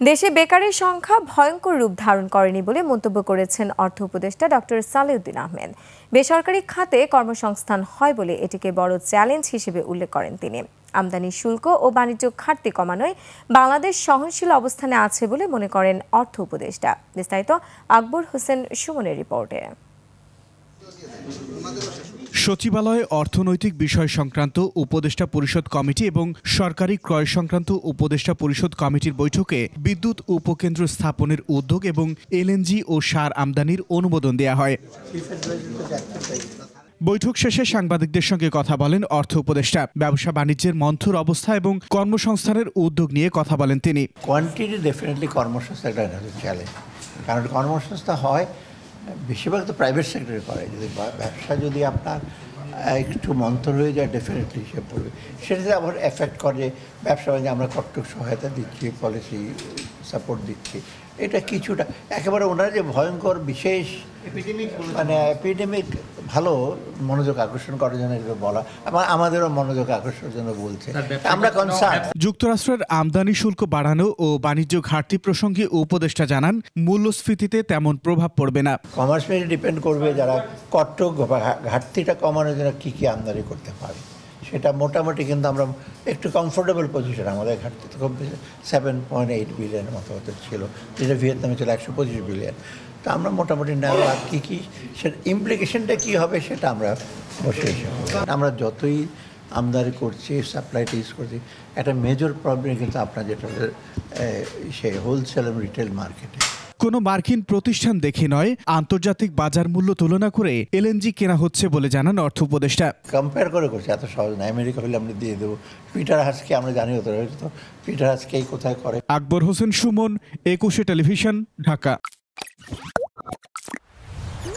দেশে বেকারের সংখ্যা ভয়ঙ্কর রূপ ধারণ করেনি বলে মন্তব্য করেছেন অর্থ উপদেষ্টা ডক্টর সালেউদ্দিন আহমেদ। বেসরকারি খাতে কর্মসংস্থান হয় বলে এটিকে বড় চ্যালেঞ্জ হিসেবে উল্লেখ করেন তিনি। আমদানি শুল্ক ও বাণিজ্য ঘাটতি কমানোয় বাংলাদেশ সহনশীল অবস্থানে আছে বলে মনে করেন অর্থ উপদেষ্টা। বিস্তারিত আকবর হোসেন সুমনের রিপোর্টে। সচিবালয়ে অর্থনৈতিক বিষয় সংক্রান্ত উপদেষ্টা পরিষদ কমিটি এবং সরকারি ক্রয় সংক্রান্ত উপদেষ্টা পরিষদ কমিটির বৈঠকে বিদ্যুৎ উপকেন্দ্র স্থাপনের উদ্যোগ এবং এলএনজি ও সার আমদানির অনুমোদন দেয়া হয়। বৈঠক শেষে সাংবাদিকদের সঙ্গে কথা বলেন অর্থ উপদেষ্টা। ব্যবসা বাণিজ্যের মন্থর অবস্থা এবং কর্মসংস্থানের উদ্যোগ নিয়ে কথা বলেন তিনি। কোয়ান্টিটি ডেফিনেটলি কর্মসংস্থান একটা চ্যালেঞ্জ, কারণ কর্মসংস্থান হয় বেশিরভাগ তো প্রাইভেট সেক্টরে করে। যদি ব্যবসা যদি আপনার একটু মন্থর হয়ে যায় ডেফিনেটলি সে পড়বে, সেটাতে আবার এফেক্ট করে ব্যবসা বাণিজ্যে। আমরা কতটুকু সহায়তা দিচ্ছি, পলিসি সাপোর্ট দিচ্ছি, এটা কিছুটা একেবারে ওনারা যে ভয়ঙ্কর বিশেষ এপিডেমিক ভালো মনোযোগ আকর্ষণ করার জন্য এগুলো বলা, আমাদেরও মনোযোগ আকর্ষণের জন্য বলছে। আমরা কনসার্ন। যুক্তরাষ্ট্রের আমদানি শুল্ক বাড়ানো ও বাণিজ্য ঘাটতি প্রসঙ্গে উপদেষ্টা জানান, মূল্যস্ফীতিতে তেমন প্রভাব পড়বে না। কমার্স মেয়ে ডিপেন্ড করবে যারা কট্টক ঘাটতিটা কমানোর জন্য কী কী আমদানি করতে পারে, সেটা মোটামুটি কিন্তু আমরা একটু কমফোর্টেবল পজিশন। আমাদের ঘাটতি তো খুব বেশি 7.8 বিলিয়ন মতো ছিল, যেটা ভিয়েতনামে ছিল 125 বিলিয়ন। তো আমরা মোটামুটি নেব, আর কী কী সেটা ইমপ্লিকেশনটা কী হবে সেটা আমরা বসে আমরা যতই আমদানি করছি, সাপ্লাইটা ইউজ করছি, একটা মেজর প্রবলেম কিন্তু আপনার যেটা সে হোলসেল এবং রিটেল মার্কেটে। কোনো মার্কিন প্রতিষ্ঠান দেখে নয়, আন্তর্জাতিক বাজার মূল্য তুলনা করে এলএনজি কেনা হচ্ছে বলে জানান অর্থ উপদেষ্টা। কম্পেয়ার করে করছে, এত সহজ না। আমেরিকা হলে আমরা দিয়ে দেবো, পিটার হাসকে আমরা জানি হতে তো পিটার হাসকেই কোথায় করে। আকবর হোসেন সুমন, 21 টেলিভিশন, ঢাকা।